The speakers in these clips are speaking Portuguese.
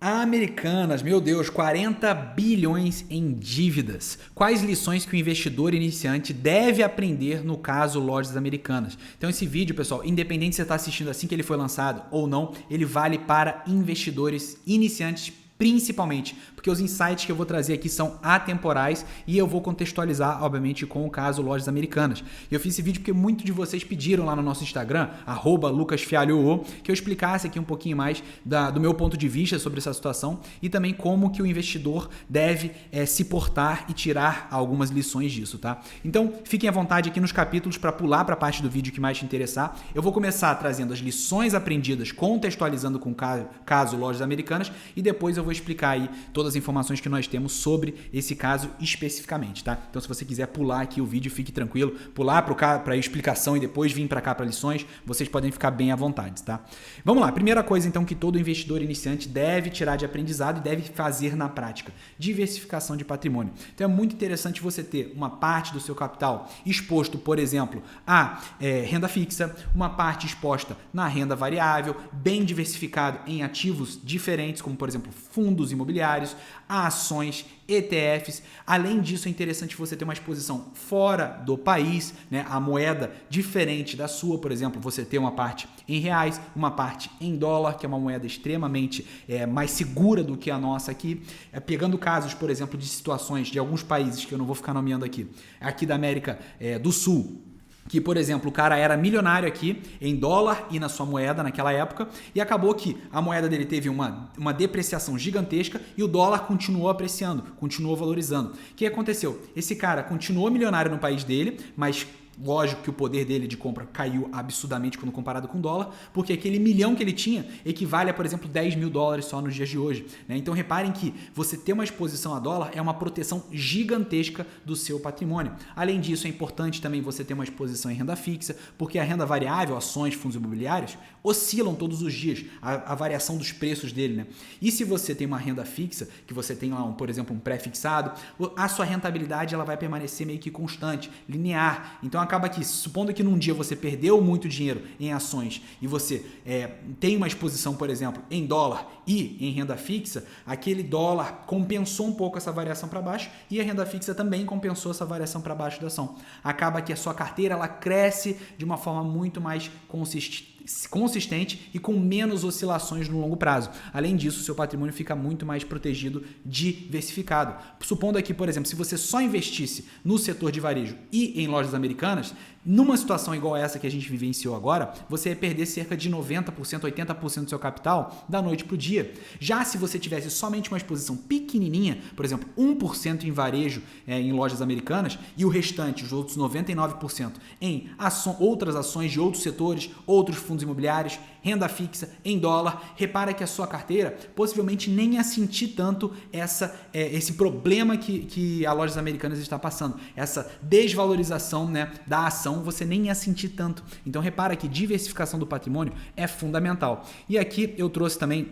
Americanas, meu Deus, 40 bilhões em dívidas. Quais lições que o investidor iniciante deve aprender no caso Lojas Americanas? Então esse vídeo, pessoal, independente se você está assistindo assim que ele foi lançado ou não, ele vale para investidores iniciantes principalmente, porque os insights que eu vou trazer aqui são atemporais e eu vou contextualizar, obviamente, com o caso Lojas Americanas. Eu fiz esse vídeo porque muitos de vocês pediram lá no nosso Instagram, @lucasfialho, que eu explicasse aqui um pouquinho mais do meu ponto de vista sobre essa situação e também como que o investidor deve se portar e tirar algumas lições disso, tá? Então, fiquem à vontade aqui nos capítulos para pular para a parte do vídeo que mais te interessar. Eu vou começar trazendo as lições aprendidas, contextualizando com o caso Lojas Americanas e depois eu vou explicar aí todas as informações que nós temos sobre esse caso especificamente, tá? Então, se você quiser pular aqui o vídeo, fique tranquilo, pular para a explicação e depois vir para cá para lições, vocês podem ficar bem à vontade, tá? Vamos lá, primeira coisa então que todo investidor iniciante deve tirar de aprendizado e deve fazer na prática, diversificação de patrimônio. Então, é muito interessante você ter uma parte do seu capital exposto, por exemplo, a renda fixa, uma parte exposta na renda variável, bem diversificado em ativos diferentes, como por exemplo, fundos imobiliários, ações, ETFs. Além disso, é interessante você ter uma exposição fora do país, né? A moeda diferente da sua, por exemplo, você ter uma parte em reais, uma parte em dólar, que é uma moeda extremamente mais segura do que a nossa aqui. Pegando casos, por exemplo, de situações de alguns países, que eu não vou ficar nomeando aqui da América do Sul, que, por exemplo, o cara era milionário aqui em dólar e na sua moeda naquela época e acabou que a moeda dele teve uma depreciação gigantesca e o dólar continuou apreciando, continuou valorizando. O que aconteceu? Esse cara continuou milionário no país dele, mas lógico que o poder dele de compra caiu absurdamente quando comparado com o dólar, porque aquele milhão que ele tinha equivale a, por exemplo, 10 mil dólares só nos dias de hoje, né? Então reparem que você ter uma exposição a dólar é uma proteção gigantesca do seu patrimônio. Além disso, é importante também você ter uma exposição em renda fixa, porque a renda variável, ações, fundos imobiliários, oscilam todos os dias, a variação dos preços dele, né? E se você tem uma renda fixa, que você tem lá, por exemplo, um pré-fixado, a sua rentabilidade ela vai permanecer meio que constante, linear. Então acaba que, supondo que num dia você perdeu muito dinheiro em ações e você tem uma exposição, por exemplo, em dólar e em renda fixa, aquele dólar compensou um pouco essa variação para baixo e a renda fixa também compensou essa variação para baixo da ação. Acaba que a sua carteira ela cresce de uma forma muito mais consistente e com menos oscilações no longo prazo. Além disso, o seu patrimônio fica muito mais protegido, diversificado. Supondo aqui, por exemplo, se você só investisse no setor de varejo e em lojas americanas, numa situação igual essa que a gente vivenciou agora, você ia perder cerca de 90%, 80% do seu capital da noite para o dia. Já se você tivesse somente uma exposição pequenininha, por exemplo, 1% em varejo em lojas americanas e o restante, os outros 99%, em outras ações de outros setores, outros fundos imobiliários, renda fixa em dólar, repara que a sua carteira possivelmente nem ia sentir tanto esse problema que a Lojas Americanas está passando, essa desvalorização, né, da ação, você nem ia sentir tanto. Então repara que diversificação do patrimônio é fundamental. E aqui eu trouxe também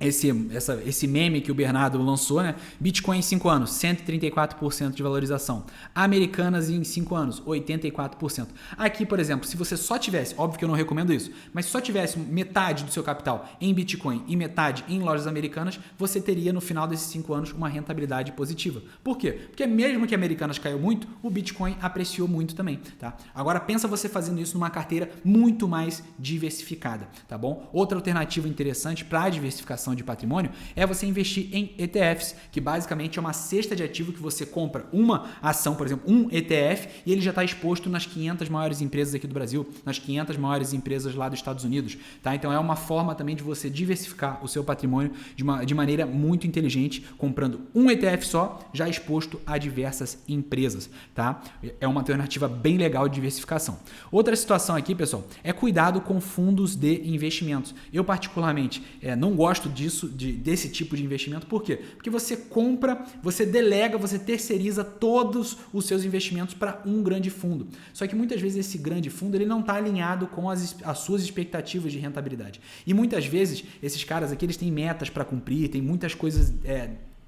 esse meme que o Bernardo lançou, né? Bitcoin em 5 anos, 134% de valorização. Americanas em 5 anos, 84%. Aqui, por exemplo, se você só tivesse, óbvio que eu não recomendo isso, mas só tivesse metade do seu capital em Bitcoin e metade em lojas americanas, você teria no final desses 5 anos uma rentabilidade positiva. Por quê? Porque mesmo que Americanas caiu muito, o Bitcoin apreciou muito também, tá? Agora pensa você fazendo isso numa carteira muito mais diversificada, tá bom? Outra alternativa interessante para a diversificação de patrimônio é você investir em ETFs, que basicamente é uma cesta de ativo que você compra uma ação, por exemplo, um ETF, e ele já está exposto nas 500 maiores empresas aqui do Brasil, nas 500 maiores empresas lá dos Estados Unidos, tá? Então é uma forma também de você diversificar o seu patrimônio de maneira muito inteligente, comprando um ETF só, já exposto a diversas empresas, tá? É uma alternativa bem legal de diversificação. Outra situação aqui, pessoal, é cuidado com fundos de investimentos. Eu particularmente não gosto desse tipo de investimento. Por quê? Porque você compra, você delega, você terceiriza todos os seus investimentos para um grande fundo. Só que muitas vezes esse grande fundo ele não está alinhado com as suas expectativas de rentabilidade. E muitas vezes esses caras aqui eles têm metas para cumprir, tem muitas coisas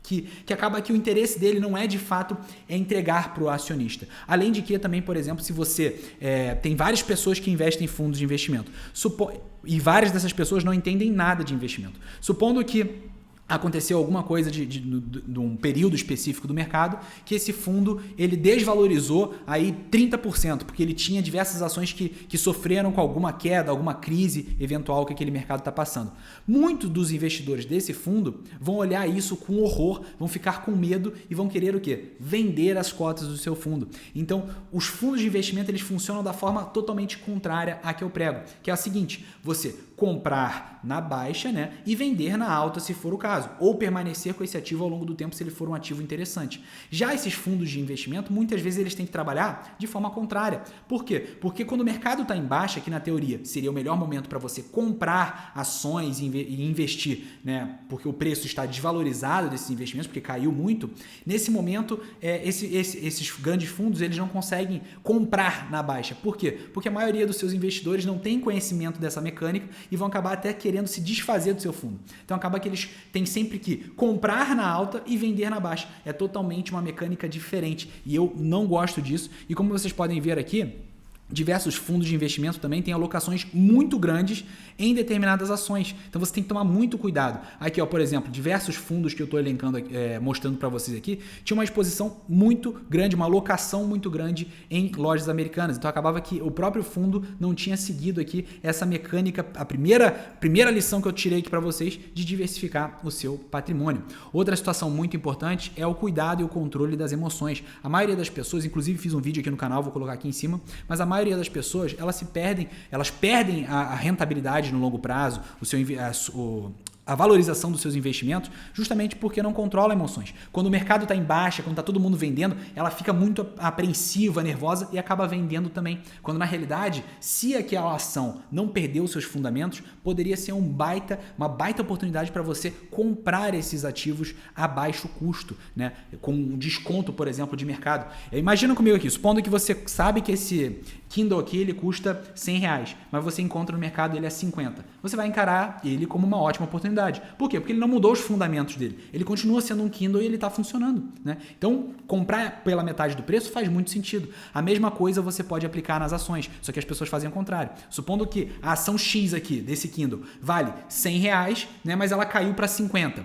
que acaba que o interesse dele não é de fato entregar para o acionista. Além de que também, por exemplo, se você tem várias pessoas que investem em fundos de investimento e várias dessas pessoas não entendem nada de investimento. Supondo que aconteceu alguma coisa de um período específico do mercado que esse fundo ele desvalorizou aí 30%, porque ele tinha diversas ações que sofreram com alguma queda, alguma crise eventual que aquele mercado está passando. Muitos dos investidores desse fundo vão olhar isso com horror, vão ficar com medo e vão querer o quê? Vender as cotas do seu fundo. Então, os fundos de investimento eles funcionam da forma totalmente contrária à que eu prego, que é a seguinte: você comprar na baixa, né, e vender na alta se for o caso, ou permanecer com esse ativo ao longo do tempo se ele for um ativo interessante. Já esses fundos de investimento, muitas vezes eles têm que trabalhar de forma contrária. Por quê? Porque quando o mercado está em baixa, que na teoria seria o melhor momento para você comprar ações e investir, né, porque o preço está desvalorizado desses investimentos, porque caiu muito, nesse momento esses grandes fundos eles não conseguem comprar na baixa. Por quê? Porque a maioria dos seus investidores não tem conhecimento dessa mecânica e vão acabar até querendo se desfazer do seu fundo. Então acaba que eles têm sempre que comprar na alta e vender na baixa. É totalmente uma mecânica diferente e eu não gosto disso. E como vocês podem ver aqui, diversos fundos de investimento também têm alocações muito grandes em determinadas ações. Então você tem que tomar muito cuidado. Aqui, ó, por exemplo, diversos fundos que eu estou elencando, mostrando para vocês aqui, tinha uma exposição muito grande, uma alocação muito grande em lojas americanas. Então acabava que o próprio fundo não tinha seguido aqui essa mecânica, a primeira lição que eu tirei aqui para vocês de diversificar o seu patrimônio. Outra situação muito importante é o cuidado e o controle das emoções. A maioria das pessoas, inclusive fiz um vídeo aqui no canal, vou colocar aqui em cima, mas a maioria das pessoas, elas perdem a rentabilidade no longo prazo, a valorização dos seus investimentos, justamente porque não controla emoções. Quando o mercado está em baixa, quando está todo mundo vendendo, ela fica muito apreensiva, nervosa e acaba vendendo também. Quando na realidade, se aquela ação não perdeu os seus fundamentos, poderia ser uma baita oportunidade para você comprar esses ativos a baixo custo, né? Com um desconto, por exemplo, de mercado. Imagina comigo aqui, supondo que você sabe que esse Kindle aqui ele custa R$100, mas você encontra no mercado ele a 50. Você vai encarar ele como uma ótima oportunidade. Por quê? Porque ele não mudou os fundamentos dele. Ele continua sendo um Kindle e ele está funcionando, né? Então, comprar pela metade do preço faz muito sentido. A mesma coisa você pode aplicar nas ações, só que as pessoas fazem o contrário. Supondo que a ação X aqui, desse Kindle, vale R$100, né, mas ela caiu para 50.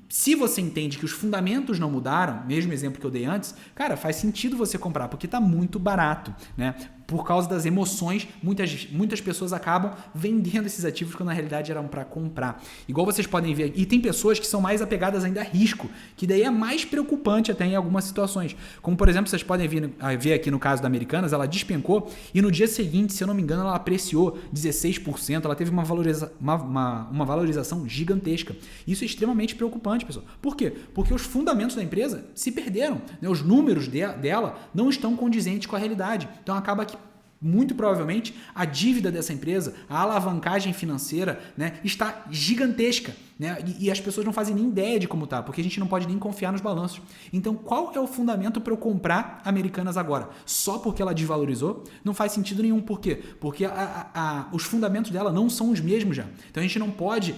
Se você entende que os fundamentos não mudaram, mesmo exemplo que eu dei antes, cara, faz sentido você comprar, porque está muito barato, né? Por causa das emoções, muitas pessoas acabam vendendo esses ativos quando na realidade eram para comprar. Igual vocês podem ver, e tem pessoas que são mais apegadas ainda a risco, que daí é mais preocupante até em algumas situações. Como, por exemplo, vocês podem ver aqui no caso da Americanas, ela despencou e no dia seguinte, se eu não me engano, ela apreciou 16%, ela teve uma valorização gigantesca. Isso é extremamente preocupante, pessoal. Por quê? Porque os fundamentos da empresa se perderam, né? Os números dela não estão condizentes com a realidade. Então acaba que muito provavelmente a dívida dessa empresa, a alavancagem financeira, né, está gigantesca, né? E as pessoas não fazem nem ideia de como está, porque a gente não pode nem confiar nos balanços. Então, qual é o fundamento para eu comprar Americanas agora? Só porque ela desvalorizou? Não faz sentido nenhum. Por quê? Porque os fundamentos dela não são os mesmos já. Então, a gente não pode,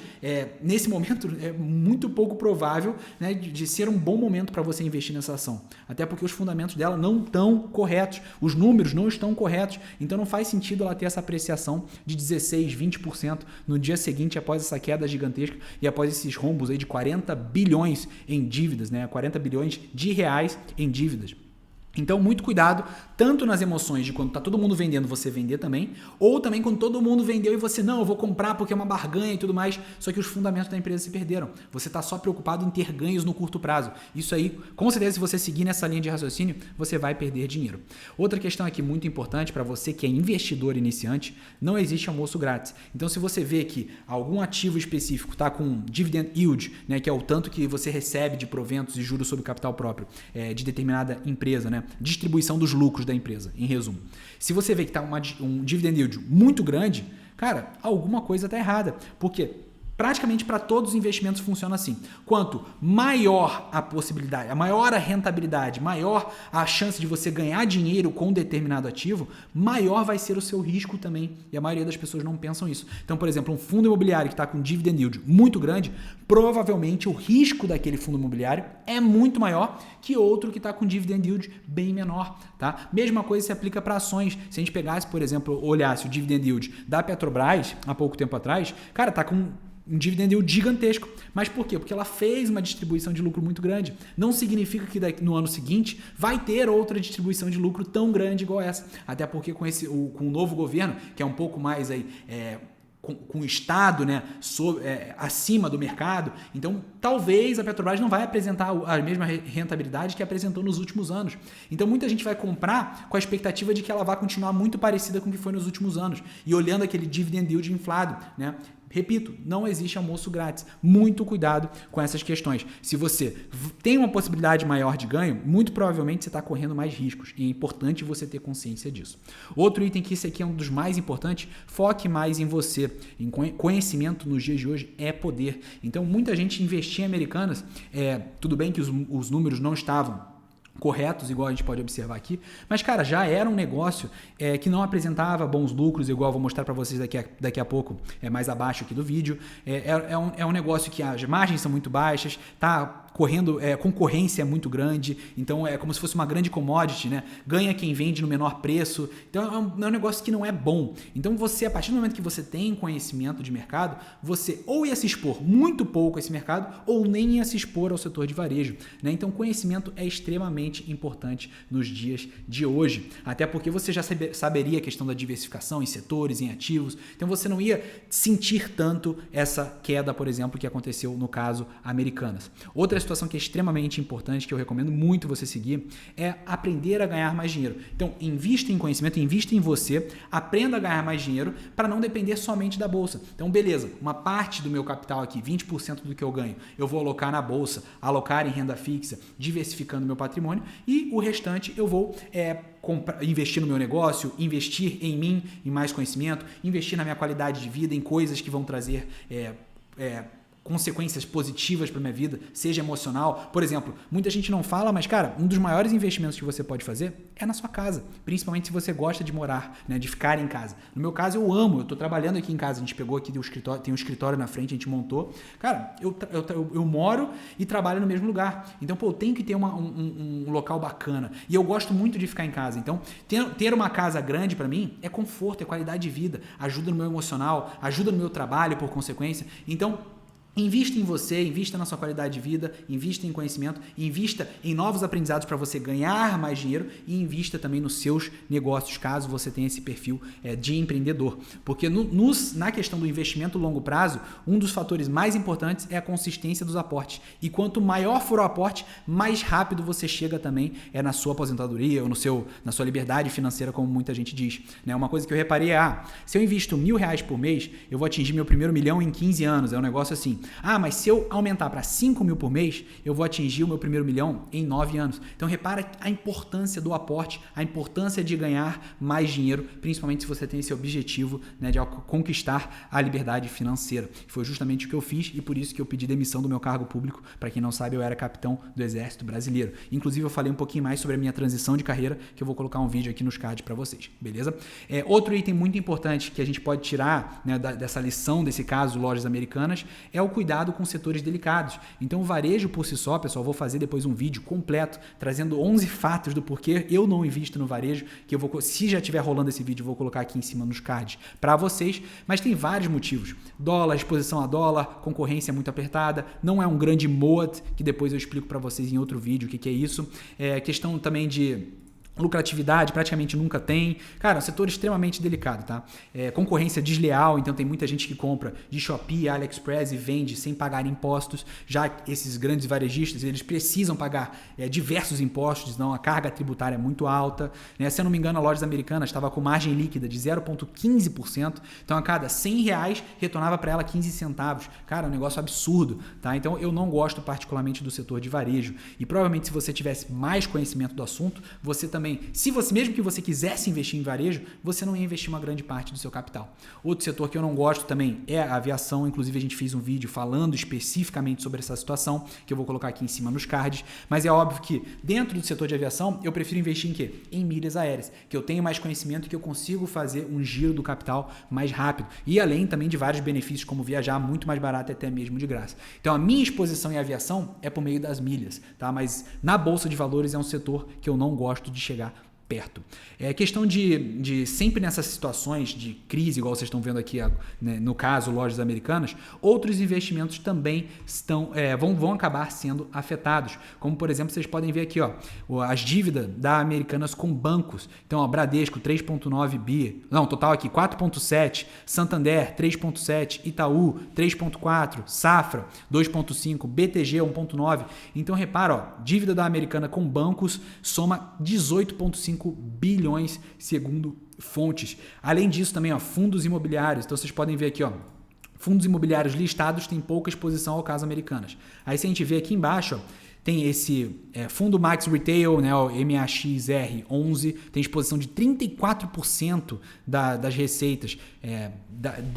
nesse momento, é muito pouco provável, né, de ser um bom momento para você investir nessa ação. Até porque os fundamentos dela não estão corretos, os números não estão corretos. Então, não faz sentido ela ter essa apreciação de 16%, 20% no dia seguinte após essa queda gigantesca e após esses rombos aí de 40 bilhões em dívidas, né? 40 bilhões de reais em dívidas. Então, muito cuidado, tanto nas emoções de quando está todo mundo vendendo, você vender também, ou também quando todo mundo vendeu e você, não, eu vou comprar porque é uma barganha e tudo mais, só que os fundamentos da empresa se perderam. Você está só preocupado em ter ganhos no curto prazo. Isso aí, com certeza, se você seguir nessa linha de raciocínio, você vai perder dinheiro. Outra questão aqui muito importante para você que é investidor iniciante, não existe almoço grátis. Então, se você vê que algum ativo específico está com dividend yield, né, que é o tanto que você recebe de proventos e juros sobre capital próprio de determinada empresa, né, distribuição dos lucros da empresa, em resumo. Se você vê que está um dividend yield muito grande, cara, alguma coisa está errada. Porque praticamente para todos os investimentos funciona assim. Quanto maior a possibilidade, maior a rentabilidade, maior a chance de você ganhar dinheiro com um determinado ativo, maior vai ser o seu risco também. E a maioria das pessoas não pensam isso. Então, por exemplo, um fundo imobiliário que está com dividend yield muito grande, provavelmente o risco daquele fundo imobiliário é muito maior que outro que está com dividend yield bem menor. Tá? Mesma coisa se aplica para ações. Se a gente pegasse, por exemplo, olhasse o dividend yield da Petrobras há pouco tempo atrás, cara, está com um dividend yield gigantesco. Mas por quê? Porque ela fez uma distribuição de lucro muito grande. Não significa que no ano seguinte vai ter outra distribuição de lucro tão grande igual essa. Até porque com o novo governo, que é um pouco mais aí, com o Estado, né, acima do mercado, então talvez a Petrobras não vai apresentar a mesma rentabilidade que apresentou nos últimos anos. Então muita gente vai comprar com a expectativa de que ela vai continuar muito parecida com o que foi nos últimos anos e olhando aquele dividend yield inflado, né? Repito, não existe almoço grátis. Muito cuidado com essas questões. Se você tem uma possibilidade maior de ganho, muito provavelmente você está correndo mais riscos. E é importante você ter consciência disso. Outro item que esse aqui é um dos mais importantes, foque mais em você. Em conhecimento nos dias de hoje é poder. Então, muita gente investia em Americanas. Tudo bem que os números não estavam corretos, igual a gente pode observar aqui, mas cara, já era um negócio que não apresentava bons lucros, igual eu vou mostrar para vocês daqui a pouco, mais abaixo aqui do vídeo. É um negócio que as margens são muito baixas, tá correndo, concorrência é muito grande, então é como se fosse uma grande commodity, né? Ganha quem vende no menor preço, então é um negócio que não é bom. Então você, a partir do momento que você tem conhecimento de mercado, você ou ia se expor muito pouco a esse mercado, ou nem ia se expor ao setor de varejo, né? Então conhecimento é extremamente importante nos dias de hoje, até porque você já saberia a questão da diversificação em setores, em ativos, então você não ia sentir tanto essa queda, por exemplo, que aconteceu no caso Americanas. Outra situação que é extremamente importante, que eu recomendo muito você seguir, é aprender a ganhar mais dinheiro. Então, invista em conhecimento, invista em você, aprenda a ganhar mais dinheiro para não depender somente da bolsa. Então, beleza, uma parte do meu capital aqui, 20% do que eu ganho, eu vou alocar na bolsa, alocar em renda fixa, diversificando meu patrimônio, e o restante eu vou investir no meu negócio, investir em mim, em mais conhecimento, investir na minha qualidade de vida, em coisas que vão trazer consequências positivas para minha vida, seja emocional. Por exemplo, muita gente não fala, mas cara, um dos maiores investimentos que você pode fazer é na sua casa, principalmente se você gosta de morar, né, de ficar em casa. No meu caso, eu amo, eu tô trabalhando aqui em casa, a gente pegou aqui tem um escritório na frente, a gente montou. Cara, eu moro e trabalho no mesmo lugar. Então, eu tenho que ter um local bacana. E eu gosto muito de ficar em casa. Então, ter uma casa grande para mim é conforto, é qualidade de vida, ajuda no meu emocional, ajuda no meu trabalho, por consequência. Então, invista em você, invista na sua qualidade de vida, invista em conhecimento, invista em novos aprendizados para você ganhar mais dinheiro e invista também nos seus negócios, caso você tenha esse perfil de empreendedor. Porque na questão do investimento a longo prazo, um dos fatores mais importantes é a consistência dos aportes. E quanto maior for o aporte, mais rápido você chega também na sua aposentadoria ou na sua liberdade financeira, como muita gente diz. Né? Uma coisa que eu reparei se eu invisto R$1.000 por mês, eu vou atingir meu primeiro milhão em 15 anos. É um negócio assim. Mas se eu aumentar para 5 mil por mês, eu vou atingir o meu primeiro milhão em 9 anos. Então repara a importância do aporte, a importância de ganhar mais dinheiro, principalmente se você tem esse objetivo, né, de conquistar a liberdade financeira. Foi justamente o que eu fiz e por isso que eu pedi demissão do meu cargo público. Para quem não sabe, eu era capitão do Exército Brasileiro. Inclusive eu falei um pouquinho mais sobre a minha transição de carreira, que eu vou colocar um vídeo aqui nos cards para vocês, beleza? Outro item muito importante que a gente pode tirar, né, dessa lição, desse caso Lojas Americanas, é o cuidado com setores delicados. Então o varejo por si só, pessoal, vou fazer depois um vídeo completo trazendo 11 fatos do porquê eu não invisto no varejo, que eu vou, se já estiver rolando esse vídeo, eu vou colocar aqui em cima nos cards para vocês, mas tem vários motivos. Dólar, exposição a dólar, concorrência muito apertada, não é um grande moat, que depois eu explico para vocês em outro vídeo o que é isso. Questão também de lucratividade praticamente nunca tem. Cara, é um setor extremamente delicado, tá? Concorrência desleal, então tem muita gente que compra de Shopee, AliExpress e vende sem pagar impostos. Já esses grandes varejistas, eles precisam pagar diversos impostos, senão a carga tributária é muito alta. Né? Se eu não me engano, a Lojas Americanas estava com margem líquida de 0,15%, então a cada R$100 retornava para ela 15 centavos. Cara, é um negócio absurdo, tá? Então eu não gosto particularmente do setor de varejo. E provavelmente se você tivesse mais conhecimento do assunto, você também, mesmo que você quisesse investir em varejo, você não ia investir uma grande parte do seu capital. Outro setor que eu não gosto também é a aviação, inclusive a gente fez um vídeo falando especificamente sobre essa situação, que eu vou colocar aqui em cima nos cards, mas é óbvio que dentro do setor de aviação, eu prefiro investir em quê? Em milhas aéreas, que eu tenho mais conhecimento e que eu consigo fazer um giro do capital mais rápido, e além também de vários benefícios, como viajar muito mais barato e até mesmo de graça. Então a minha exposição em aviação é por meio das milhas, tá? Mas na bolsa de valores é um setor que eu não gosto de chegar perto. É questão de sempre nessas situações de crise, igual vocês estão vendo aqui, né, no caso, lojas americanas, outros investimentos também vão acabar sendo afetados. Como, por exemplo, vocês podem ver aqui, ó, as dívidas da Americanas com bancos. Então, ó, Bradesco, 3,9 bi. Não, total aqui, 4,7. Santander, 3,7. Itaú, 3,4. Safra, 2,5. BTG, 1,9. Então, repara, ó, dívida da Americana com bancos soma 18,5 bilhões, segundo fontes. Além disso, também, ó, fundos imobiliários. Então, vocês podem ver aqui, ó, fundos imobiliários listados têm pouca exposição ao caso Americanas. Aí, se a gente vê aqui embaixo, ó, tem esse fundo Max Retail, né, o MAXR11, tem exposição de 34% das receitas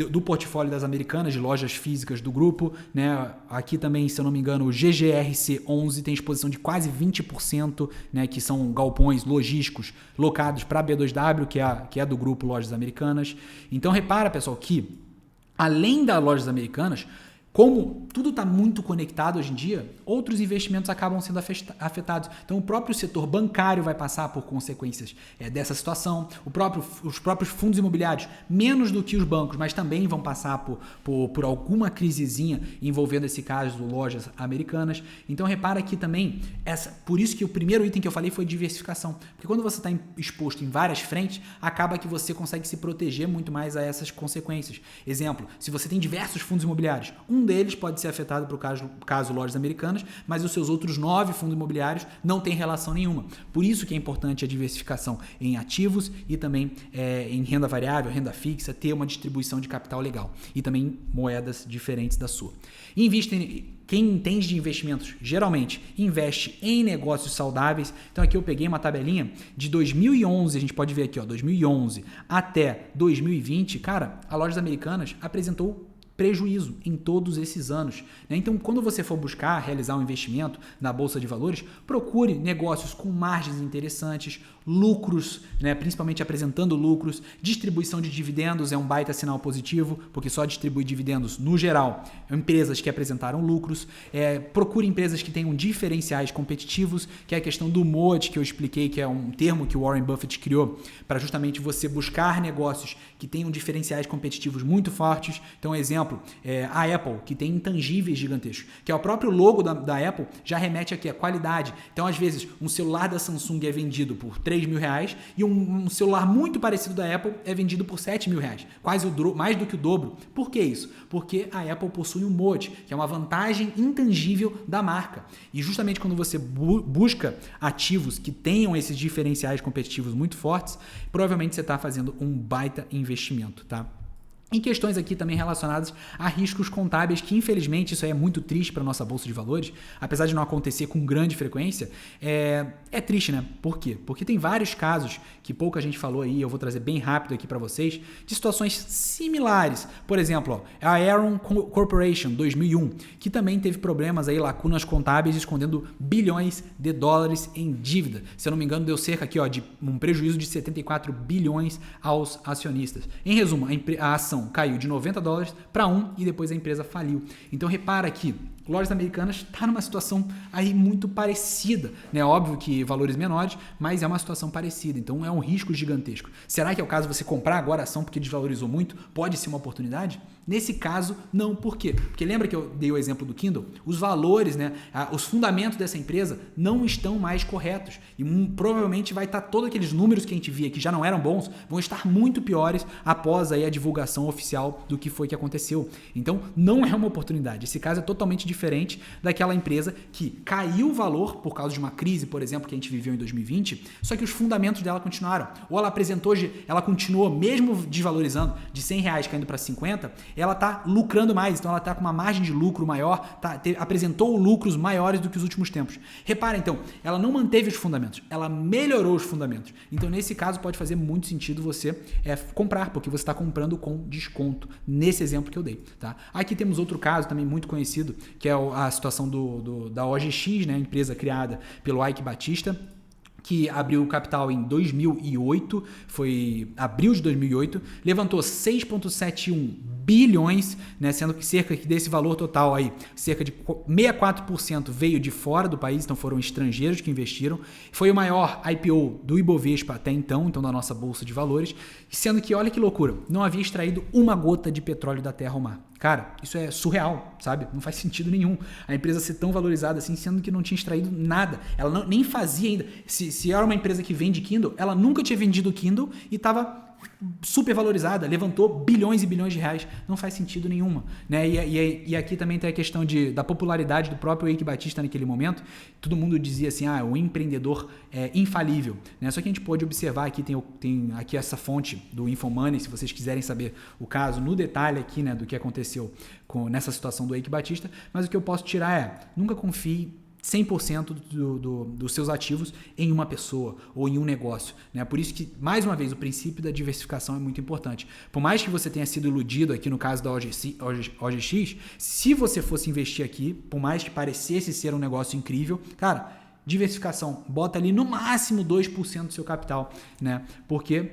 do portfólio das Americanas, de lojas físicas do grupo. Né? Aqui também, se eu não me engano, o GGRC11 tem exposição de quase 20%, né, que são galpões logísticos locados para a B2W, que é do grupo Lojas Americanas. Então, repara, pessoal, que além das Lojas Americanas, como tudo está muito conectado hoje em dia, outros investimentos acabam sendo afetados. Então, o próprio setor bancário vai passar por consequências dessa situação. Os próprios fundos imobiliários, menos do que os bancos, mas também vão passar por alguma crisezinha envolvendo esse caso de lojas americanas. Então, repara aqui também, por isso que o primeiro item que eu falei foi diversificação. Porque quando você está exposto em várias frentes, acaba que você consegue se proteger muito mais a essas consequências. Exemplo, se você tem diversos fundos imobiliários, um deles pode ser afetado por caso Lojas Americanas, mas os seus outros 9 fundos imobiliários não têm relação nenhuma. Por isso que é importante a diversificação em ativos e também em renda variável, renda fixa, ter uma distribuição de capital legal e também moedas diferentes da sua. Quem entende de investimentos, geralmente, investe em negócios saudáveis. Então, aqui eu peguei uma tabelinha de 2011, a gente pode ver aqui, ó, 2011 até 2020, cara, a Lojas Americanas apresentou prejuízo em todos esses anos. Né? Então, quando você for buscar realizar um investimento na Bolsa de Valores, procure negócios com margens interessantes, lucros, né? Principalmente apresentando lucros, distribuição de dividendos é um baita sinal positivo, porque só distribui dividendos, no geral, empresas que apresentaram lucros. Procure empresas que tenham diferenciais competitivos, que é a questão do MOD, que eu expliquei, que é um termo que o Warren Buffett criou para justamente você buscar negócios que tenham diferenciais competitivos muito fortes. Então, exemplo, a Apple, que tem intangíveis gigantescos, que é o próprio logo da Apple, já remete aqui à qualidade. Então, às vezes, um celular da Samsung é vendido por R$3.000 e um celular muito parecido da Apple é vendido por R$7.000, quase mais do que o dobro. Por que isso? Porque a Apple possui um moat, que é uma vantagem intangível da marca. E justamente quando você busca ativos que tenham esses diferenciais competitivos muito fortes, provavelmente você está fazendo um baita investimento, tá? Em questões aqui também relacionadas a riscos contábeis, que infelizmente isso aí é muito triste para a nossa Bolsa de Valores, apesar de não acontecer com grande frequência, é triste, né? Por quê? Porque tem vários casos que pouca gente falou aí, eu vou trazer bem rápido aqui para vocês, de situações similares. Por exemplo, ó, a Aaron Corporation, 2001, que também teve problemas aí, lacunas contábeis, escondendo bilhões de dólares em dívida. Se eu não me engano, deu cerca aqui, ó, de um prejuízo de 74 bilhões aos acionistas. Em resumo, a ação caiu de $90 para 1 e depois a empresa faliu. Então repara que Lojas Americanas está numa situação aí muito parecida, né? Óbvio que valores menores, mas é uma situação parecida, então é um risco gigantesco. Será que é o caso de você comprar agora a ação porque desvalorizou muito? Pode ser uma oportunidade? Nesse caso, não. Por quê? Porque lembra que eu dei o exemplo do Kindle? Os valores, né? Os fundamentos dessa empresa não estão mais corretos e provavelmente vai estar todos aqueles números que a gente via que já não eram bons, vão estar muito piores após aí a divulgação oficial do que foi que aconteceu. Então, não é uma oportunidade. Esse caso é totalmente diferente daquela empresa que caiu o valor por causa de uma crise, por exemplo, que a gente viveu em 2020, só que os fundamentos dela continuaram. Ou ela apresentou, ela continuou, mesmo desvalorizando, de R$100 caindo para 50, ela está lucrando mais, então ela está com uma margem de lucro maior, apresentou lucros maiores do que os últimos tempos. Repara, então, ela não manteve os fundamentos, ela melhorou os fundamentos. Então, nesse caso, pode fazer muito sentido você comprar, porque você está comprando com desconto, nesse exemplo que eu dei. Tá? Aqui temos outro caso também muito conhecido, que é a situação da OGX, né, empresa criada pelo Ike Batista, que abriu o capital em 2008, foi abril de 2008, levantou 6,71 bilhões, né, sendo que cerca desse valor total aí, cerca de 64% veio de fora do país, então foram estrangeiros que investiram. Foi o maior IPO do Ibovespa até então da nossa bolsa de valores, sendo que, olha que loucura, não havia extraído uma gota de petróleo da terra ao mar. Cara, isso é surreal, sabe? Não faz sentido nenhum a empresa ser tão valorizada assim, sendo que não tinha extraído nada. Ela nem fazia ainda. Se era uma empresa que vende Kindle, ela nunca tinha vendido Kindle e estava super valorizada, levantou bilhões e bilhões de reais. Não faz sentido nenhuma, né? E aqui também tem a questão da popularidade do próprio Eike Batista naquele momento. Todo mundo dizia assim, o empreendedor é infalível, né? Só que a gente pode observar aqui, tem aqui essa fonte do InfoMoney, se vocês quiserem saber o caso no detalhe aqui, né, do que aconteceu nessa situação do Eike Batista, mas o que eu posso tirar nunca confie 100% dos seus ativos em uma pessoa ou em um negócio, né? Por isso que, mais uma vez, o princípio da diversificação é muito importante. Por mais que você tenha sido iludido aqui no caso da OGX, se você fosse investir aqui, por mais que parecesse ser um negócio incrível, cara, diversificação, bota ali no máximo 2% do seu capital, né? Porque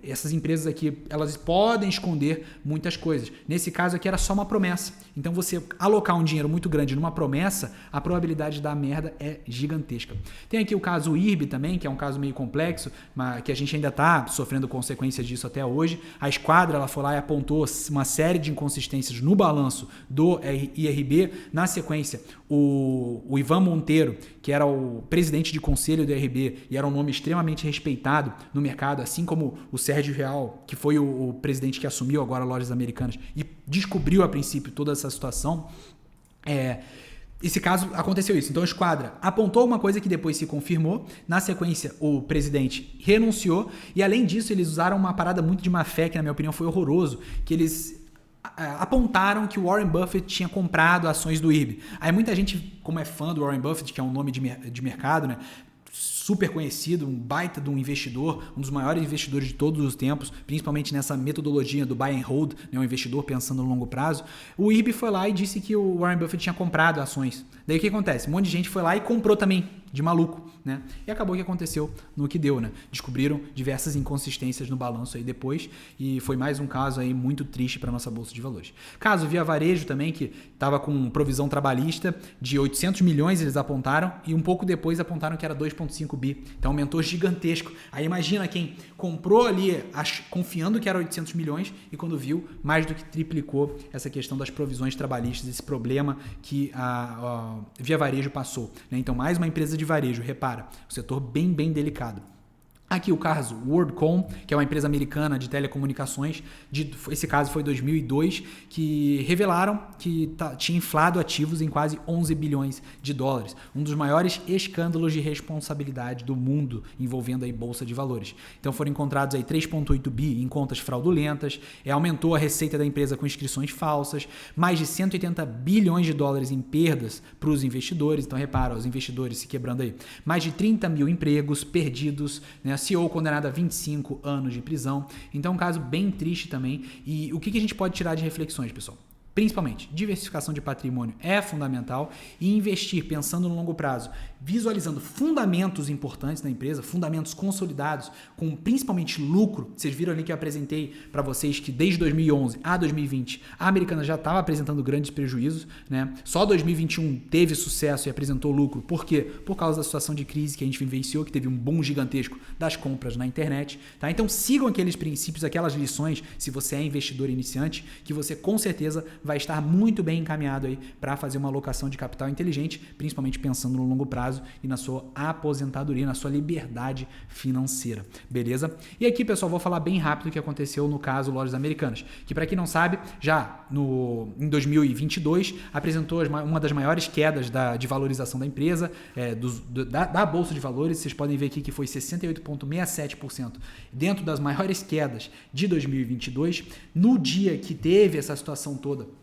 essas empresas aqui, elas podem esconder muitas coisas. Nesse caso aqui era só uma promessa. Então você alocar um dinheiro muito grande numa promessa, a probabilidade de dar merda é gigantesca. Tem aqui o caso IRB também, que é um caso meio complexo, mas que a gente ainda está sofrendo consequências disso até hoje. A Esquadra, ela foi lá e apontou uma série de inconsistências no balanço do IRB. Na sequência, o Ivan Monteiro, que era o presidente de conselho do IRB e era um nome extremamente respeitado no mercado, assim como o Sérgio Real, que foi o presidente que assumiu agora Lojas Americanas e descobriu a princípio toda essa situação. Esse caso aconteceu isso. Então a Esquadra apontou uma coisa que depois se confirmou. Na sequência, o presidente renunciou e, além disso, eles usaram uma parada muito de má fé, que na minha opinião foi horroroso, que eles apontaram que o Warren Buffett tinha comprado ações do IRB. Aí muita gente, como é fã do Warren Buffett, que é um nome de mercado, né, super conhecido, um baita de um investidor, um dos maiores investidores de todos os tempos, principalmente nessa metodologia do buy and hold, né, um investidor pensando no longo prazo. O IRB foi lá e disse que o Warren Buffett tinha comprado ações. Daí o que acontece? Um monte de gente foi lá e comprou também, de maluco, né? E acabou que aconteceu no que deu, né? Descobriram diversas inconsistências no balanço aí depois e foi mais um caso aí muito triste para nossa bolsa de valores. Caso Via Varejo também, que estava com provisão trabalhista de 800 milhões, eles apontaram, e um pouco depois apontaram que era 2,5 bi. Então aumentou gigantesco. Aí imagina quem comprou ali confiando que era 800 milhões e quando viu, mais do que triplicou essa questão das provisões trabalhistas, esse problema que a Via Varejo passou, né? Então mais uma empresa de varejo, repara, um setor bem delicado. Aqui o caso WorldCom, que é uma empresa americana de telecomunicações, esse caso foi em 2002, que revelaram que tinha inflado ativos em quase 11 bilhões de dólares. Um dos maiores escândalos de responsabilidade do mundo envolvendo aí bolsa de valores. Então foram encontrados aí 3,8 bi em contas fraudulentas, aumentou a receita da empresa com inscrições falsas, mais de 180 bilhões de dólares em perdas para os investidores. Então repara, os investidores se quebrando aí. Mais de 30 mil empregos perdidos, né? CEO condenado a 25 anos de prisão. Então, um caso bem triste também. E o que a gente pode tirar de reflexões, pessoal? Principalmente, diversificação de patrimônio é fundamental e investir pensando no longo prazo, visualizando fundamentos importantes na empresa, fundamentos consolidados, com principalmente lucro. Vocês viram ali que eu apresentei para vocês que desde 2011 a 2020 a Americanas já estava apresentando grandes prejuízos, né? Só 2021 teve sucesso e apresentou lucro. Por quê? Por causa da situação de crise que a gente vivenciou, que teve um boom gigantesco das compras na internet. Tá? Então sigam aqueles princípios, aquelas lições, se você é investidor iniciante, que você com certeza vai estar muito bem encaminhado aí para fazer uma alocação de capital inteligente, principalmente pensando no longo prazo e na sua aposentadoria, na sua liberdade financeira, beleza? E aqui, pessoal, vou falar bem rápido o que aconteceu no caso Lojas Americanas, que para quem não sabe, já em 2022 apresentou uma das maiores quedas de valorização da empresa, da Bolsa de Valores. Vocês podem ver aqui que foi 68,67%, dentro das maiores quedas de 2022. No dia que teve essa situação toda,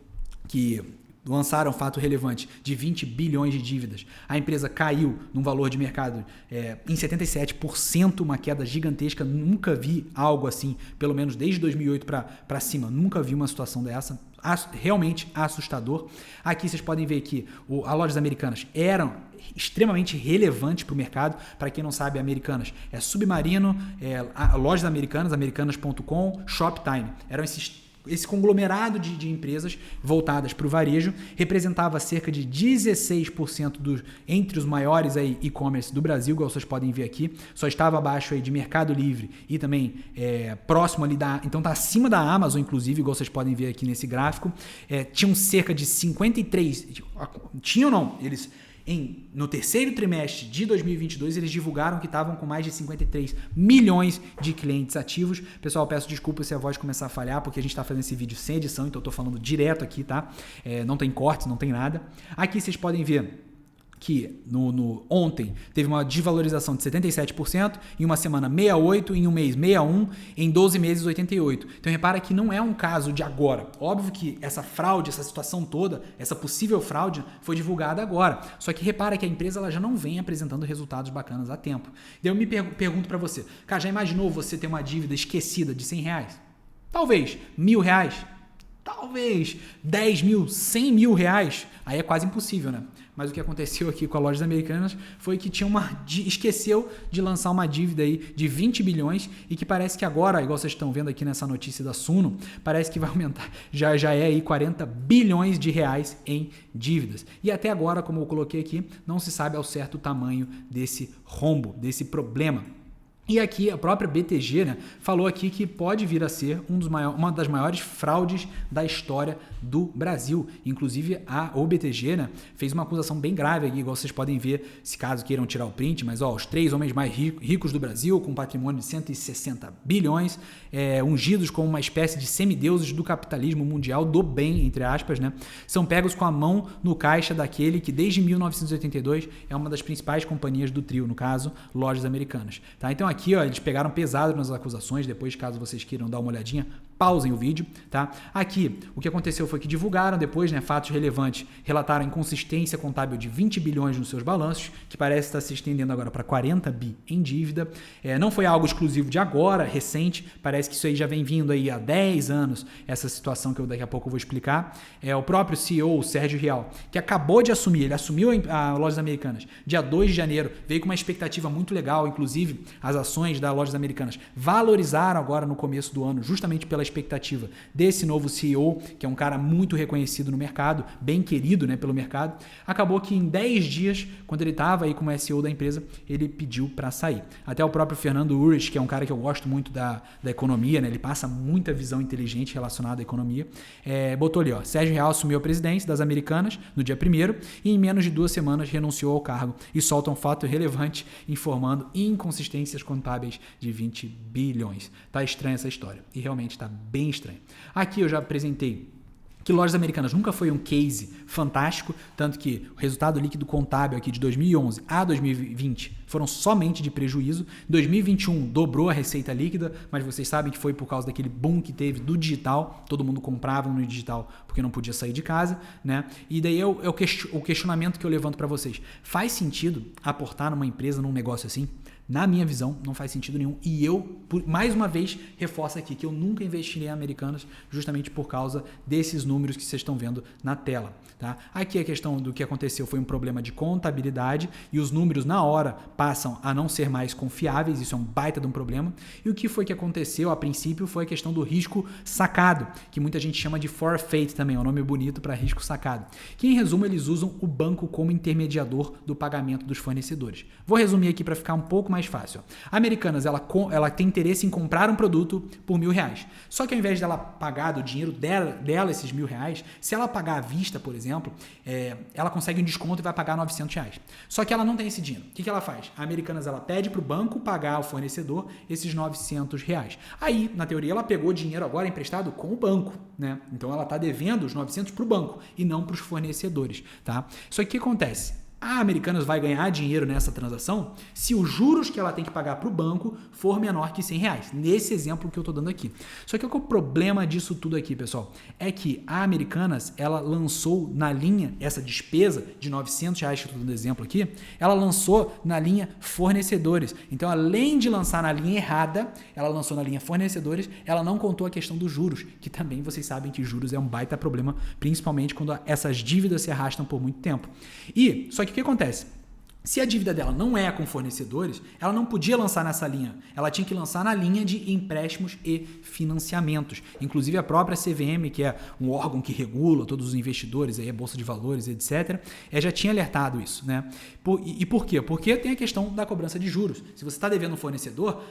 que lançaram fato relevante de 20 bilhões de dívidas, a empresa caiu num valor de mercado em 77%, uma queda gigantesca. Nunca vi algo assim, pelo menos desde 2008 para cima, nunca vi uma situação dessa, realmente assustador. Aqui vocês podem ver que a Lojas Americanas eram extremamente relevantes para o mercado. Para quem não sabe, Americanas é Submarino, Lojas Americanas, americanas.com, Shoptime, eram esses esse conglomerado de empresas voltadas para o varejo representava cerca de 16% entre os maiores aí e-commerce do Brasil, igual vocês podem ver aqui. Só estava abaixo aí de Mercado Livre e também próximo ali então está acima da Amazon, inclusive, igual vocês podem ver aqui nesse gráfico. Tinham cerca de 53... Tinham não, eles... No terceiro trimestre de 2022, eles divulgaram que estavam com mais de 53 milhões de clientes ativos. Pessoal, peço desculpa se a voz começar a falhar, porque a gente está fazendo esse vídeo sem edição, então eu estou falando direto aqui, tá? Não tem cortes, não tem nada. Aqui vocês podem ver que ontem teve uma desvalorização de 77%, em uma semana 68%, em um mês 61%, em 12 meses 88%. Então repara que não é um caso de agora. Óbvio que essa fraude, essa situação toda, essa possível fraude foi divulgada agora. Só que repara que a empresa ela já não vem apresentando resultados bacanas há tempo. Daí eu me pergunto para você, cara, já imaginou você ter uma dívida esquecida de R$100? Talvez. R$1.000? Talvez. 10 mil, 100 mil reais? Aí é quase impossível, né? Mas o que aconteceu aqui com a Lojas Americanas foi que esqueceu de lançar uma dívida aí de 20 bilhões e que parece que agora, igual vocês estão vendo aqui nessa notícia da Suno, parece que vai aumentar, já é aí 40 bilhões de reais em dívidas. E até agora, como eu coloquei aqui, não se sabe ao certo o tamanho desse rombo, desse problema. E aqui a própria BTG, né, falou aqui que pode vir a ser uma das maiores fraudes da história do Brasil. Inclusive o BTG, né, fez uma acusação bem grave aqui, igual vocês podem ver, se caso queiram tirar o print, mas os 3 homens mais ricos do Brasil, com um patrimônio de 160 bilhões, ungidos como uma espécie de semideuses do capitalismo mundial, do bem, entre aspas, né, são pegos com a mão no caixa daquele que desde 1982 é uma das principais companhias do trio, no caso, Lojas Americanas. Tá? Então aqui, eles pegaram pesado nas acusações, depois, caso vocês queiram dar uma olhadinha, pausem o vídeo, tá? Aqui, o que aconteceu foi que divulgaram depois, né, fatos relevantes, relataram inconsistência contábil de 20 bilhões nos seus balanços, que parece estar se estendendo agora para 40 bi em dívida. Não foi algo exclusivo de agora, recente, parece que isso aí já vem vindo aí há 10 anos, essa situação que eu daqui a pouco vou explicar. O próprio CEO, o Sérgio Rial, que acabou de assumir, ele assumiu a Lojas Americanas dia 2 de janeiro, veio com uma expectativa muito legal, inclusive as ações da Lojas Americanas valorizaram agora no começo do ano, justamente pela expectativa desse novo CEO, que é um cara muito reconhecido no mercado, bem querido, né, pelo mercado. Acabou que em 10 dias, quando ele estava aí como CEO da empresa, ele pediu para sair. Até o próprio Fernando Urrich, que é um cara que eu gosto muito da economia, né, ele passa muita visão inteligente relacionada à economia, botou ali, Sérgio Rial assumiu a presidência das Americanas no dia 1º e em menos de 2 semanas renunciou ao cargo e solta um fato relevante informando inconsistências contábeis de 20 bilhões. Tá estranha essa história e realmente tá bem estranho. Aqui eu já apresentei que Lojas Americanas nunca foi um case fantástico, tanto que o resultado líquido contábil aqui de 2011 a 2020 foram somente de prejuízo. 2021 dobrou a receita líquida, mas vocês sabem que foi por causa daquele boom que teve do digital, todo mundo comprava no digital porque não podia sair de casa, né? E daí o questionamento que eu levanto para vocês, faz sentido aportar numa empresa, num negócio assim? Na minha visão, não faz sentido nenhum. E eu, mais uma vez, reforço aqui que eu nunca investiria em Americanas justamente por causa desses números que vocês estão vendo na tela. Tá? Aqui a questão do que aconteceu foi um problema de contabilidade e os números na hora passam a não ser mais confiáveis, isso é um baita de um problema. E o que foi que aconteceu a princípio foi a questão do risco sacado, que muita gente chama de forfeit também, é um nome bonito para risco sacado. Que em resumo eles usam o banco como intermediador do pagamento dos fornecedores. Vou resumir aqui para ficar um pouco mais fácil. A Americanas, ela tem interesse em comprar um produto por R$1.000. Só que ao invés dela pagar do dinheiro dela esses R$1.000, se ela pagar à vista, por exemplo, ela consegue um desconto e vai pagar R$900. Só que ela não tem esse dinheiro. O que ela faz? A Americanas, ela pede para o banco pagar ao fornecedor esses R$900. Aí, na teoria, ela pegou dinheiro agora emprestado com o banco, né? Então ela está devendo os 900 para o banco e não para os fornecedores, tá? Só que o que acontece? A Americanas vai ganhar dinheiro nessa transação se os juros que ela tem que pagar para o banco for menor que R$100, nesse exemplo que eu estou dando aqui. Só que o problema disso tudo aqui, pessoal, é que a Americanas, ela lançou na linha, essa despesa de R$900 que eu estou dando exemplo aqui, ela lançou na linha fornecedores. Então, além de lançar na linha errada, ela lançou na linha fornecedores, ela não contou a questão dos juros, que também vocês sabem que juros é um baita problema, principalmente quando essas dívidas se arrastam por muito tempo. Só que o que acontece? Se a dívida dela não é com fornecedores, ela não podia lançar nessa linha. Ela tinha que lançar na linha de empréstimos e financiamentos. Inclusive a própria CVM, que é um órgão que regula todos os investidores, aí a Bolsa de Valores, etc., já tinha alertado isso, né? E por quê? Porque tem a questão da cobrança de juros. Se você está devendo um fornecedor,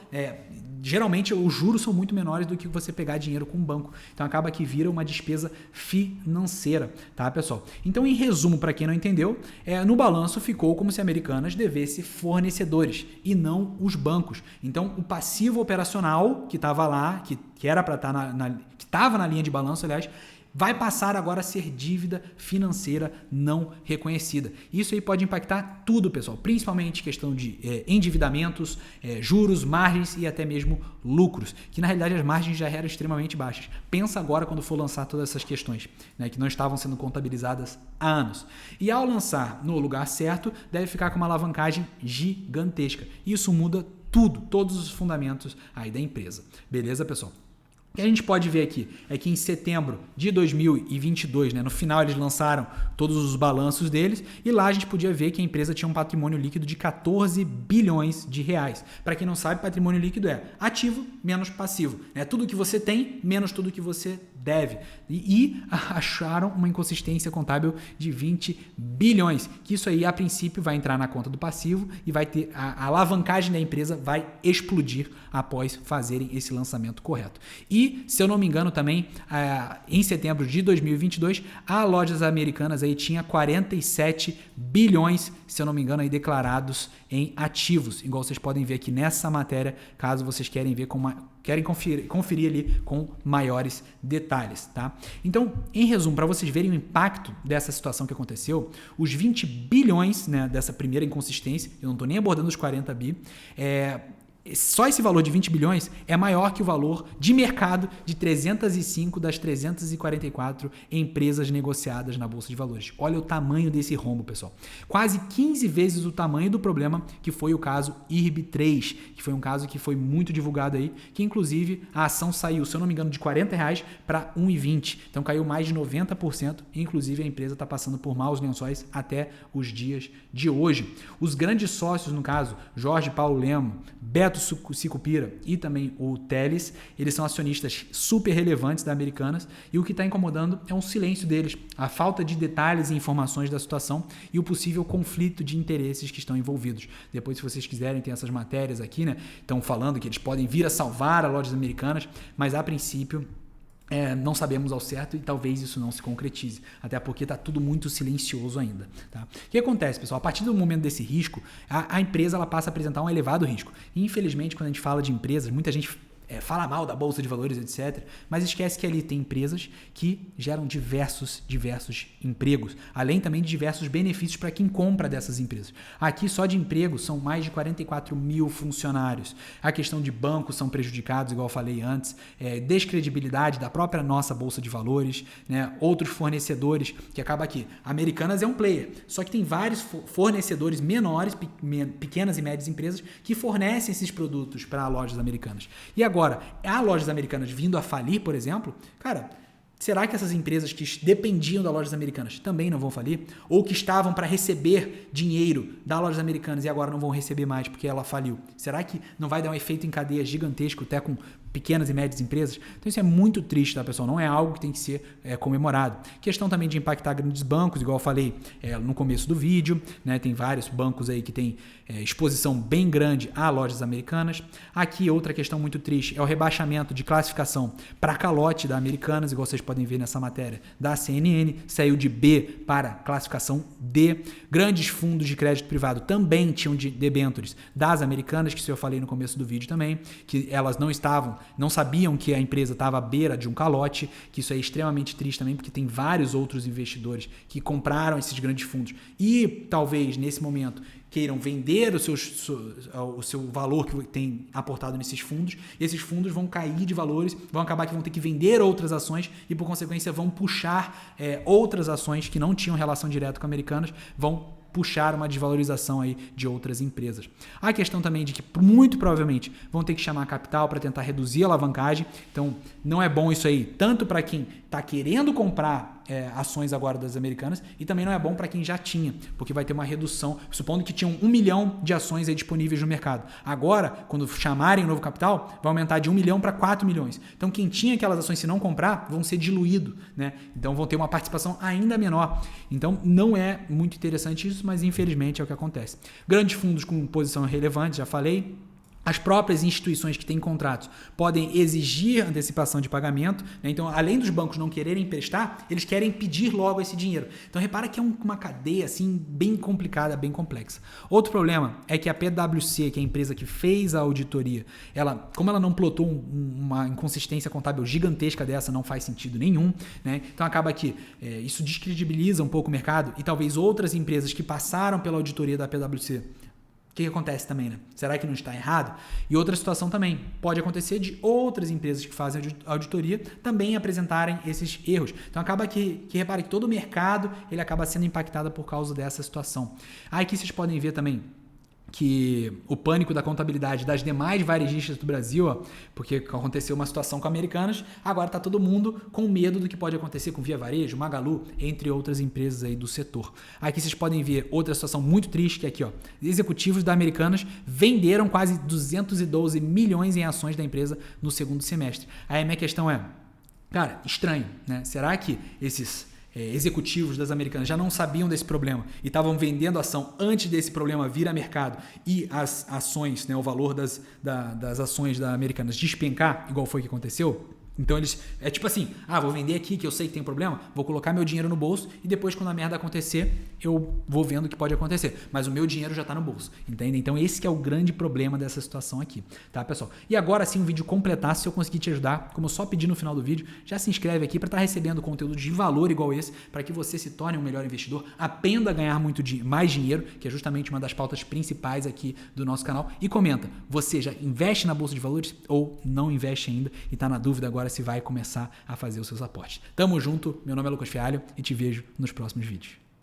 geralmente os juros são muito menores do que você pegar dinheiro com um banco. Então acaba que vira uma despesa financeira, tá, pessoal? Então, em resumo, para quem não entendeu, no balanço ficou como se a Americanas devesse fornecedores e não os bancos. Então, o passivo operacional que estava lá, que era para estar que estava na linha de balanço, aliás, vai passar agora a ser dívida financeira não reconhecida. Isso aí pode impactar tudo, pessoal, principalmente questão de endividamentos, juros, margens e até mesmo lucros, que na realidade as margens já eram extremamente baixas. Pensa agora quando for lançar todas essas questões, né, que não estavam sendo contabilizadas há anos. E ao lançar no lugar certo, deve ficar com uma alavancagem gigantesca. Isso muda tudo, todos os fundamentos aí da empresa. Beleza, pessoal? O que a gente pode ver aqui é que em setembro de 2022, né, no final eles lançaram todos os balanços deles e lá a gente podia ver que a empresa tinha um patrimônio líquido de 14 bilhões de reais. Para quem não sabe, patrimônio líquido é ativo menos passivo. É tudo que você tem menos tudo que você deve. E acharam uma inconsistência contábil de 20 bilhões, que isso aí a princípio vai entrar na conta do passivo e vai ter a alavancagem da empresa vai explodir após fazerem esse lançamento correto. E, se eu não me engano também, em setembro de 2022, a Lojas Americanas aí tinha 47 bilhões, se eu não me engano, aí declarados em ativos, igual vocês podem ver aqui nessa matéria, caso vocês querem ver querem conferir ali com maiores detalhes, tá? Então, em resumo, para vocês verem o impacto dessa situação que aconteceu, os 20 bilhões, né, dessa primeira inconsistência, eu não estou nem abordando os 40 bi, só esse valor de 20 bilhões é maior que o valor de mercado de 305 das 344 empresas negociadas na Bolsa de Valores. Olha o tamanho desse rombo, pessoal. Quase 15 vezes o tamanho do problema que foi o caso IRB3, que foi um caso que foi muito divulgado aí, que inclusive a ação saiu, se eu não me engano, de R$40 para R$1,20. Então caiu mais de 90%. Inclusive a empresa está passando por maus lençóis até os dias de hoje. Os grandes sócios, no caso, Jorge Paulo Lemo, Beto Sicupira e também o Teles, eles são acionistas super relevantes da Americanas e o que está incomodando é um silêncio deles, a falta de detalhes e informações da situação e o possível conflito de interesses que estão envolvidos. Depois, se vocês quiserem, tem essas matérias aqui, né? Estão falando que eles podem vir a salvar as Lojas Americanas, mas a princípio não sabemos ao certo e talvez isso não se concretize, até porque está tudo muito silencioso ainda. Tá? O que acontece, pessoal? A partir do momento desse risco, a empresa ela passa a apresentar um elevado risco. E, infelizmente, quando a gente fala de empresas, muita gente fala mal da Bolsa de Valores, etc. Mas esquece que ali tem empresas que geram diversos empregos, além também de diversos benefícios para quem compra dessas empresas. Aqui só de emprego são mais de 44 mil funcionários. A questão de bancos são prejudicados, igual eu falei antes, descredibilidade da própria nossa Bolsa de Valores, né? Outros fornecedores, que acaba aqui. Americanas é um player, só que tem vários fornecedores menores, pequenas e médias empresas, que fornecem esses produtos para lojas americanas. E agora, há Lojas Americanas vindo a falir, por exemplo, cara, será que essas empresas que dependiam das Lojas Americanas também não vão falir? Ou que estavam para receber dinheiro das Lojas Americanas e agora não vão receber mais porque ela faliu? Será que não vai dar um efeito em cadeia gigantesco até com pequenas e médias empresas? Então isso é muito triste, tá, pessoal? Não é algo que tem que ser comemorado. Questão também de impactar grandes bancos, igual eu falei no começo do vídeo, né? Tem vários bancos aí que tem exposição bem grande a Lojas Americanas. Aqui outra questão muito triste é o rebaixamento de classificação para calote da Americanas, igual vocês podem ver nessa matéria da CNN, saiu de B para classificação D. Grandes fundos de crédito privado também tinham debêntures das Americanas, que isso eu falei no começo do vídeo também, que elas não sabiam que a empresa estava à beira de um calote, que isso é extremamente triste também, porque tem vários outros investidores que compraram esses grandes fundos e talvez nesse momento queiram vender o seu valor que tem aportado nesses fundos, e esses fundos vão cair de valores, vão acabar que vão ter que vender outras ações e, por consequência, vão puxar outras ações que não tinham relação direta com Americanas, vão puxar uma desvalorização aí de outras empresas. A questão também de que muito provavelmente vão ter que chamar capital para tentar reduzir a alavancagem, então não é bom isso aí, tanto para quem está querendo comprar ações agora das Americanas, e também não é bom para quem já tinha, porque vai ter uma redução, supondo que tinham 1 milhão de ações aí disponíveis no mercado. Agora, quando chamarem o novo capital, vai aumentar de 1 milhão para 4 milhões. Então, quem tinha aquelas ações, se não comprar, vão ser diluídos, né? Então, vão ter uma participação ainda menor. Então, não é muito interessante isso, mas infelizmente é o que acontece. Grandes fundos com posição relevante, já falei. As próprias instituições que têm contratos podem exigir antecipação de pagamento, né? Então, além dos bancos não quererem emprestar, eles querem pedir logo esse dinheiro. Então, repara que é uma cadeia assim bem complicada, bem complexa. Outro problema é que a PwC, que é a empresa que fez a auditoria, como ela não plotou uma inconsistência contábil gigantesca dessa, não faz sentido nenhum, né? Então, acaba que isso descredibiliza um pouco o mercado e talvez outras empresas que passaram pela auditoria da PwC. O que acontece também, né? Será que não está errado? E outra situação também, pode acontecer de outras empresas que fazem auditoria também apresentarem esses erros. Então acaba que repare que todo o mercado ele acaba sendo impactado por causa dessa situação. Aqui vocês podem ver também que o pânico da contabilidade das demais varejistas do Brasil, porque aconteceu uma situação com Americanas, agora está todo mundo com medo do que pode acontecer com Via Varejo, Magalu, entre outras empresas aí do setor. Aqui vocês podem ver outra situação muito triste, que é aqui, ó, executivos da Americanas venderam quase 212 milhões em ações da empresa no segundo semestre. Aí a minha questão é, cara, estranho, né? Será que esses executivos das Americanas já não sabiam desse problema e estavam vendendo ação antes desse problema vir a mercado e as ações, né, o valor das ações da Americanas despencar, igual foi que aconteceu? Então eles, é tipo assim, vou vender aqui que eu sei que tem problema, vou colocar meu dinheiro no bolso e depois quando a merda acontecer, eu vou vendo o que pode acontecer, mas o meu dinheiro já está no bolso, entende? Então esse que é o grande problema dessa situação aqui, tá, pessoal? E agora sim o vídeo completar, se eu conseguir te ajudar, como eu só pedi no final do vídeo, já se inscreve aqui para estar recebendo conteúdo de valor igual esse, para que você se torne um melhor investidor, aprenda a ganhar mais dinheiro, que é justamente uma das pautas principais aqui do nosso canal, e comenta, você já investe na Bolsa de Valores ou não investe ainda e está na dúvida agora se vai começar a fazer os seus aportes. Tamo junto, meu nome é Lucas Fialho e te vejo nos próximos vídeos.